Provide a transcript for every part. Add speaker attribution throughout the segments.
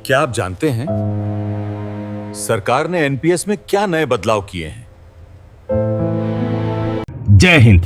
Speaker 1: क्या आप जानते हैं सरकार ने एनपीएस में क्या नए बदलाव किए हैं?
Speaker 2: जय हिंद।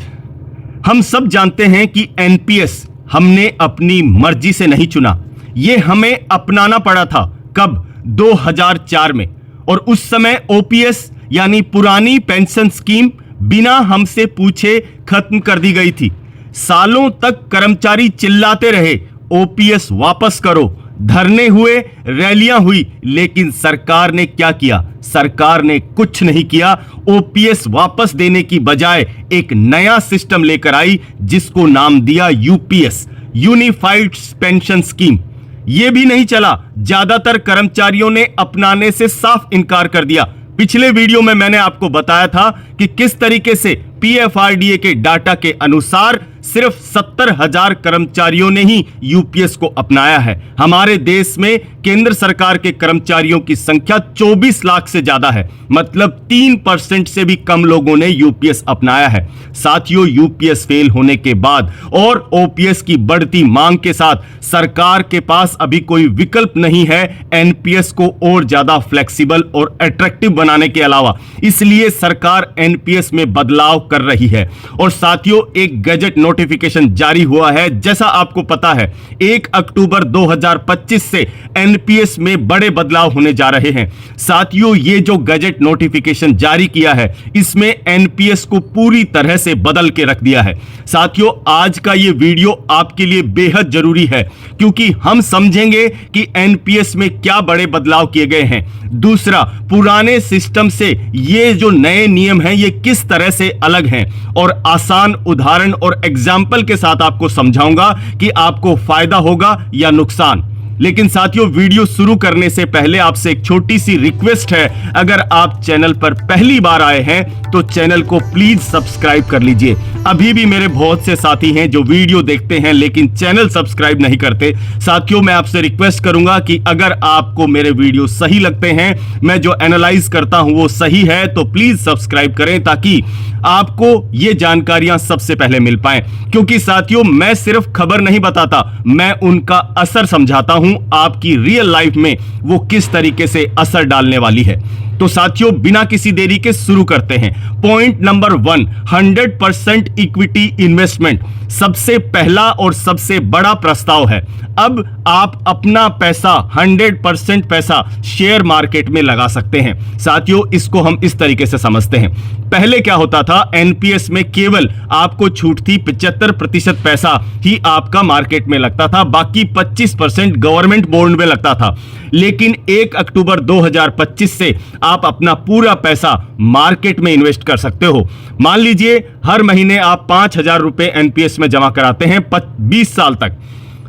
Speaker 2: हम सब जानते हैं कि एनपीएस हमने अपनी मर्जी से नहीं चुना, ये हमें अपनाना पड़ा था। कब? 2004 में। और उस समय ओपीएस यानी पुरानी पेंशन स्कीम बिना हमसे पूछे खत्म कर दी गई थी। सालों तक कर्मचारी चिल्लाते रहे, ओपीएस वापस करो। धरने हुए, रैलियां हुई, लेकिन सरकार ने क्या किया? सरकार ने कुछ नहीं किया। ओपीएस वापस देने की बजाय एक नया सिस्टम लेकर आई जिसको नाम दिया यूपीएस, यूनिफाइड पेंशन स्कीम। यह भी नहीं चला, ज्यादातर कर्मचारियों ने अपनाने से साफ इनकार कर दिया। पिछले वीडियो में मैंने आपको बताया था कि किस तरीके से पीएफआरडीए के डाटा के अनुसार सिर्फ 70,000 कर्मचारियों ने ही यूपीएस को अपनाया है। हमारे देश में केंद्र सरकार के कर्मचारियों की संख्या 24 लाख से ज्यादा है, मतलब 3% से भी कम लोगों ने यूपीएस अपनाया है। साथियों, यूपीएस फेल होने के बाद और ओपीएस की बढ़ती मांग के साथ सरकार के पास अभी कोई विकल्प नहीं है एनपीएस को और ज्यादा फ्लेक्सिबल और अट्रैक्टिव बनाने के अलावा। इसलिए सरकार एनपीएस में बदलाव कर रही है। और साथियों, एक गैजेट नोटिफिकेशन जारी हुआ है। जैसा आपको पता है, 1 अक्टूबर 2025 से एनपीएस में बड़े बदलाव होने जा रहे हैं। साथियों, ये जो गैजेट नोटिफिकेशन जारी किया है, इसमें एनपीएस को पूरी तरह से बदल के रख दिया है। साथियों, आज का ये वीडियो आपके लिए बेहद जरूरी है क्योंकि हम समझेंगे कि एनपीएस में क्या बड़े बदलाव किए गए हैं। दूसरा, पुराने सिस्टम से ये जो नए नियम हैं, ये किस तरह से अलग हैं, और आसान उदाहरण और एग्जाम्पल के साथ आपको समझाऊंगा कि आपको फायदा होगा या नुकसान। लेकिन साथियों, वीडियो शुरू करने से पहले आपसे एक छोटी सी रिक्वेस्ट है। अगर आप चैनल पर पहली बार आए हैं तो चैनल को प्लीज सब्सक्राइब कर लीजिए। अभी भी मेरे बहुत से साथी हैं जो वीडियो देखते हैं लेकिन चैनल सब्सक्राइब नहीं करते। साथियों, मैं आपसे रिक्वेस्ट करूंगा कि अगर आपको मेरे वीडियो सही लगते हैं, मैं जो एनालाइज करता हूं वो सही है, तो प्लीज सब्सक्राइब करें ताकि आपको ये जानकारियां सबसे पहले मिल पाए। क्योंकि साथियों, मैं सिर्फ खबर नहीं बताता, मैं उनका असर समझाता हूं। आपकी रियल लाइफ में वो किस तरीके से असर डालने वाली है। तो साथियों, बिना किसी देरी के शुरू करते हैं। पॉइंट नंबर 1, 100% इक्विटी इन्वेस्टमेंट सबसे पहला और सबसे बड़ा प्रस्ताव है। अब आप अपना पैसा 100% पैसा शेयर मार्केट में लगा सकते हैं। साथियों, इसको हम इस तरीके से समझते हैं। पहले क्या होता था, एनपीएस में केवल आपको छूट थी, 75% पैसा ही आपका मार्केट में लगता था, बाकी 25% गवर्नमेंट बॉन्ड में लगता था। लेकिन 1 अक्टूबर 2025 से आप अपना पूरा पैसा मार्केट में इन्वेस्ट कर सकते हो। मान लीजिए हर महीने आप 5,000 रुपए एनपीएस में जमा कराते हैं 20 साल तक।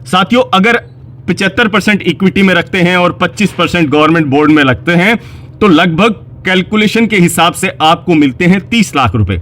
Speaker 2: साथियों, अगर 75% इक्विटी में रखते हैं और 25% गवर्नमेंट बॉन्ड में लगते हैं तो लगभग कैलकुलेशन के हिसाब से आपको मिलते हैं 30 लाख रुपए।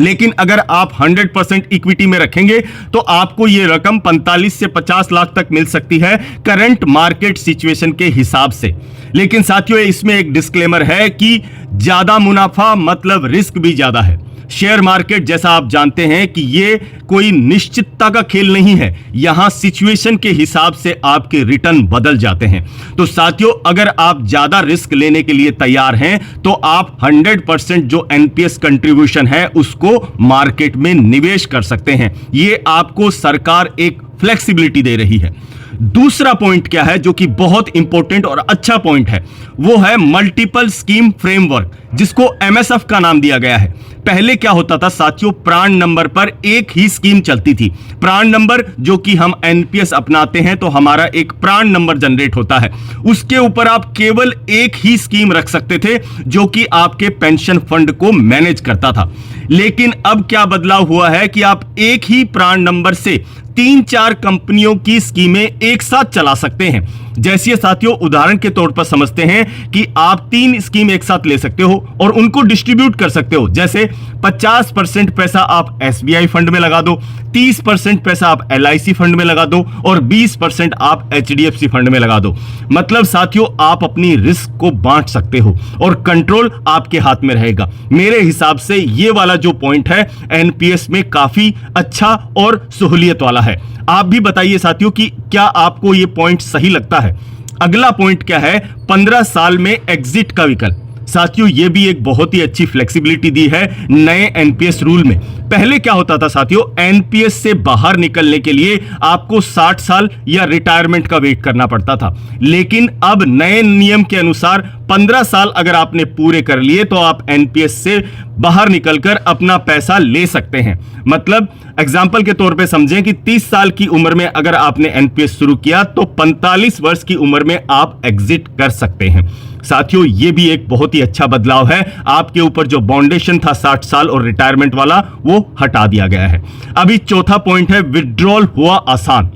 Speaker 2: लेकिन अगर आप 100% इक्विटी में रखेंगे तो आपको यह रकम 45 से 50 लाख तक मिल सकती है करंट मार्केट सिचुएशन के हिसाब से। लेकिन साथियों, इसमें एक डिस्क्लेमर है कि ज्यादा मुनाफा मतलब रिस्क भी ज्यादा है। शेयर मार्केट, जैसा आप जानते हैं कि ये कोई निश्चितता का खेल नहीं है। यहां सिचुएशन के हिसाब से आपके रिटर्न बदल जाते हैं। तो साथियों, अगर आप ज्यादा रिस्क लेने के लिए तैयार हैं तो आप 100% जो एनपीएस कंट्रीब्यूशन है उसको मार्केट में निवेश कर सकते हैं। ये आपको सरकार एक फ्लेक्सिबिलिटी दे रही है। दूसरा पॉइंट क्या है जो कि बहुत इंपॉर्टेंट और अच्छा पॉइंट है, वो है मल्टीपल स्कीम फ्रेमवर्क, जिसको एमएसएफ का नाम दिया गया है। पहले क्या होता था साथियों, प्राण नंबर पर एक ही स्कीम चलती थी। प्राण नंबर जो कि हम एनपीएस अपनाते हैं तो हमारा एक प्राण नंबर जनरेट होता है, उसके ऊपर आप केवल एक ही स्कीम रख सकते थे जो कि आपके पेंशन फंड को मैनेज करता था। लेकिन अब क्या बदलाव हुआ है कि आप एक ही प्राण नंबर से 3-4 कंपनियों की स्कीमें एक साथ चला सकते हैं। जैसे साथियों, उदाहरण के तौर पर समझते हैं कि आप 3 स्कीम एक साथ ले सकते हो और उनको डिस्ट्रीब्यूट कर सकते हो। जैसे 50% पैसा आप एसबीआई फंड में लगा दो, 30% पैसा आप एलआईसी फंड में लगा दो और 20% आप एचडीएफसी फंड में लगा दो। मतलब साथियों, आप अपनी रिस्क को बांट सकते हो और कंट्रोल आपके हाथ में रहेगा। मेरे हिसाब से ये वाला जो पॉइंट है एनपीएस में काफी अच्छा और सहूलियत वाला है। आप भी बताइए साथियों कि क्या आपको ये पॉइंट सही लगता है। अगला पॉइंट क्या है, 15 साल में एग्जिट का विकल्प। साथियों ये भी एक बहुत ही अच्छी फ्लेक्सिबिलिटी दी है नए एनपीएस रूल में। पहले क्या होता था साथियों, एनपीएस से बाहर निकलने के लिए आपको 60 साल या रिटायरमेंट का वेट करना पड़ता था, लेकिन अब नए नियम के अनुसार 15 साल अगर आपने पूरे कर लिए तो आप एनपीएस से बाहर निकलकर अपना पैसा ले सकते हैं। मतलब एग्जाम्पल के तौर पे समझें कि 30 साल की उम्र में अगर आपने एनपीएस शुरू किया तो 45 वर्ष की उम्र में आप एग्जिट कर सकते हैं। साथियों ये भी एक बहुत ही अच्छा बदलाव है। आपके ऊपर जो बाउंडेशन था 60 साल और रिटायरमेंट वाला, वो हटा दिया गया है। अभी चौथा पॉइंट है, विड्रॉल हुआ आसान।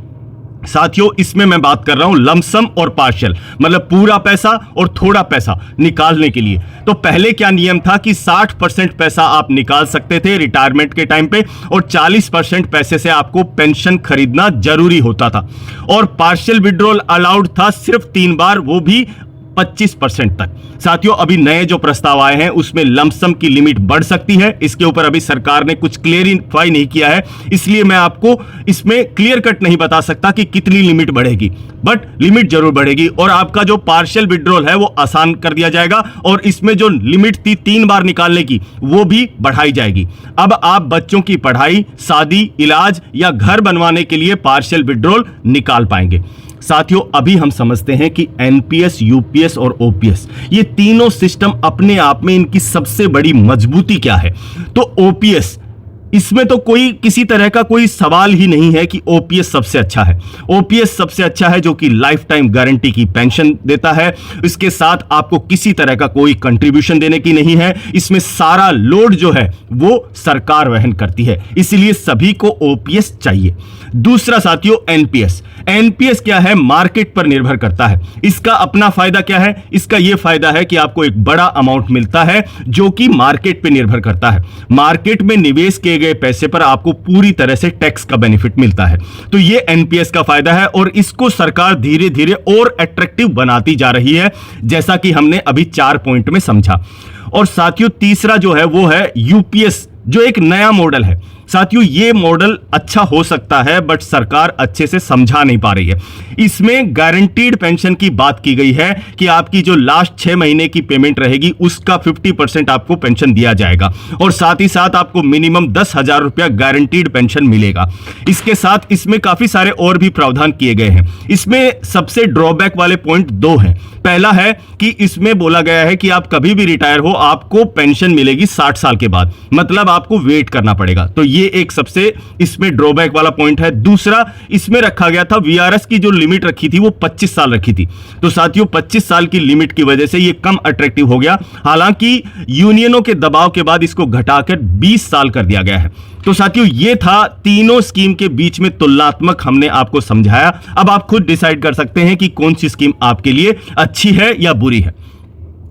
Speaker 2: साथियों इसमें मैं बात कर रहा हूं लमसम और पार्शियल, मतलब पूरा पैसा और थोड़ा पैसा निकालने के लिए। तो पहले क्या नियम था कि 60% पैसा आप निकाल सकते थे रिटायरमेंट के टाइम पे और 40% पैसे से आपको पेंशन खरीदना जरूरी होता था, और पार्शियल विड्रॉल अलाउड था सिर्फ 3 बार, वो भी 25% तक। साथियों अभी नए जो प्रस्ताव आए हैं उसमें लमसम की लिमिट बढ़ सकती है। इसके ऊपर अभी सरकार ने कुछ क्लियरिफाई नहीं किया है, इसलिए मैं आपको इसमें क्लियर कट नहीं बता सकता कि कितनी लिमिट बढ़ेगी, बट लिमिट जरूर बढ़ेगी। और आपका जो पार्शियल विड्रॉल है वो आसान कर दिया जाएगा, और इसमें जो लिमिट थी 3 बार निकालने की वो भी बढ़ाई जाएगी। अब आप बच्चों की पढ़ाई, शादी, इलाज या घर बनवाने के लिए पार्शियल विड्रॉल निकाल पाएंगे। साथियों अभी हम समझते हैं कि एनपीएस, यूपीएस और ओपीएस, ये तीनों सिस्टम अपने आप में इनकी सबसे बड़ी मजबूती क्या है। तो ओपीएस, इसमें तो कोई किसी तरह का कोई सवाल ही नहीं है कि ओपीएस सबसे अच्छा है। ओपीएस सबसे अच्छा है जो कि लाइफ टाइम गारंटी की पेंशन देता है। इसके साथ आपको किसी तरह का कोई कंट्रीब्यूशन देने की नहीं है। इसमें सारा लोड जो है वो सरकार वहन करती है, इसलिए सभी को ओपीएस चाहिए। दूसरा साथियों एनपीएस। एनपीएस क्या है, मार्केट पर निर्भर करता है। इसका अपना फायदा क्या है, इसका यह फायदा है कि आपको एक बड़ा अमाउंट मिलता है जो कि मार्केट पर निर्भर करता है। मार्केट में निवेश किए गए पैसे पर आपको पूरी तरह से टैक्स का बेनिफिट मिलता है। तो ये एनपीएस का फायदा है, और इसको सरकार धीरे धीरे और अट्रैक्टिव बनाती जा रही है, जैसा कि हमने अभी 4 पॉइंट में समझा। और साथियों तीसरा जो है वो है यूपीएस, जो एक नया मॉडल है। साथियों ये मॉडल अच्छा हो सकता है, बट सरकार अच्छे से समझा नहीं पा रही है। इसमें गारंटीड पेंशन की बात की गई है कि आपकी जो लास्ट 6 महीने की पेमेंट रहेगी उसका 50% आपको पेंशन दिया जाएगा, और साथ ही साथ आपको मिनिमम 10,000 रुपया गारंटीड पेंशन मिलेगा। इसके साथ इसमें काफी सारे और भी प्रावधान किए गए हैं। इसमें सबसे ड्रॉबैक वाले पॉइंट 2 हैं। पहला है कि इसमें बोला गया है कि आप कभी भी रिटायर हो आपको पेंशन मिलेगी 60 साल के बाद, मतलब आपको वेट करना पड़ेगा। तो ये एक सबसे इसमें ड्रॉबैक वाला पॉइंट है। दूसरा, इसमें रखा गया था वीआरएस की जो लिमिट रखी थी वो 25 साल रखी थी। तो साथियों 25 साल की लिमिट की वजह से ये कम अट्रैक्टिव हो गया। हालांकि यूनियनों के दबाव के बाद इसको घटाकर 20 साल कर दिया गया है। तो साथियों ये था तीनों स्कीम के बीच में तुलनात्मक हमने आपको समझाया। अब आप खुद डिसाइड कर सकते हैं कि कौन सी स्कीम आपके लिए अच्छी है या बुरी है।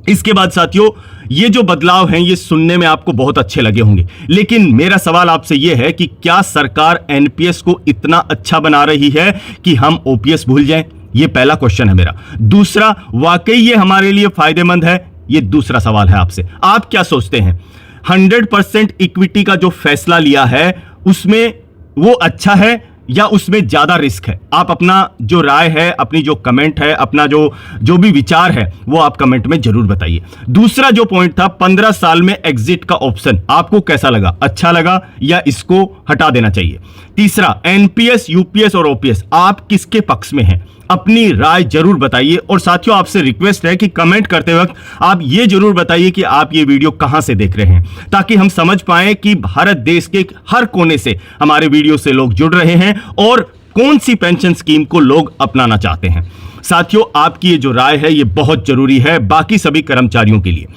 Speaker 2: इसके बाद साथियों ये जो बदलाव हैं ये सुनने में आपको बहुत अच्छे लगे होंगे, लेकिन मेरा सवाल आपसे ये है कि क्या सरकार एनपीएस को इतना अच्छा बना रही है कि हम ओपीएस भूल जाएं? ये पहला क्वेश्चन है मेरा। दूसरा, वाकई ये हमारे लिए फायदेमंद है? ये दूसरा सवाल है आपसे। आप क्या सोचते हैं? 100% इक्विटी का जो फैसला लिया है उसमें वो अच्छा है या उसमें ज्यादा रिस्क है? आप अपना जो राय है, अपनी जो कमेंट है, अपना जो भी विचार है वो आप कमेंट में जरूर बताइए। दूसरा जो पॉइंट था 15 साल में एग्जिट का ऑप्शन, आपको कैसा लगा? अच्छा लगा या इसको हटा देना चाहिए? तीसरा, एनपीएस, यूपीएस और ओपीएस, आप किसके पक्ष में हैं? अपनी राय जरूर बताइए। और साथियों आपसे रिक्वेस्ट है कि कमेंट करते वक्त आप ये जरूर बताइए कि आप ये वीडियो कहां से देख रहे हैं, ताकि हम समझ पाएं कि भारत देश के हर कोने से हमारे वीडियो से लोग जुड़ रहे हैं और कौन सी पेंशन स्कीम को लोग अपनाना चाहते हैं। साथियों आपकी ये जो राय है ये बहुत जरूरी है बाकी सभी कर्मचारियों के लिए।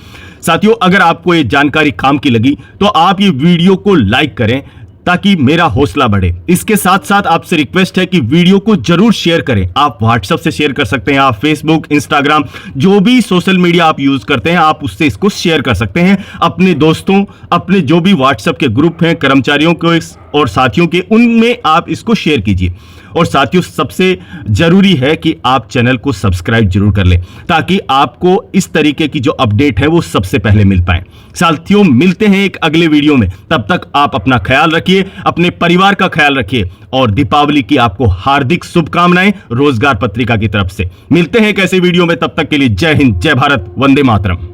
Speaker 2: साथियों अगर आपको ये जानकारी काम की लगी तो आप ये वीडियो को लाइक करें ताकि मेरा हौसला बढ़े। इसके साथ साथ आपसे रिक्वेस्ट है कि वीडियो को जरूर शेयर करें। आप व्हाट्सएप से शेयर कर सकते हैं, आप फेसबुक, इंस्टाग्राम, जो भी सोशल मीडिया आप यूज करते हैं आप उससे इसको शेयर कर सकते हैं अपने दोस्तों, अपने जो भी व्हाट्सएप के ग्रुप हैं कर्मचारियों को और साथियों के, उनमें आप इसको शेयर कीजिए। और साथियों, सबसे जरूरी है कि आप चैनल को सब्सक्राइब जरूर कर लें ताकि आपको इस तरीके की जो अपडेट है वो सबसे पहले मिल पाए। साथियों, मिलते हैं एक अगले वीडियो में। तब तक आप अपना ख्याल रखिए, अपने परिवार का ख्याल रखिए और दीपावली की आपको हार्दिक शुभकामनाएं रोजगार पत्रिका की तरफ से। मिलते हैं एक ऐसे वीडियो में, तब तक के लिए जय हिंद, जय भारत, वंदे मातरम।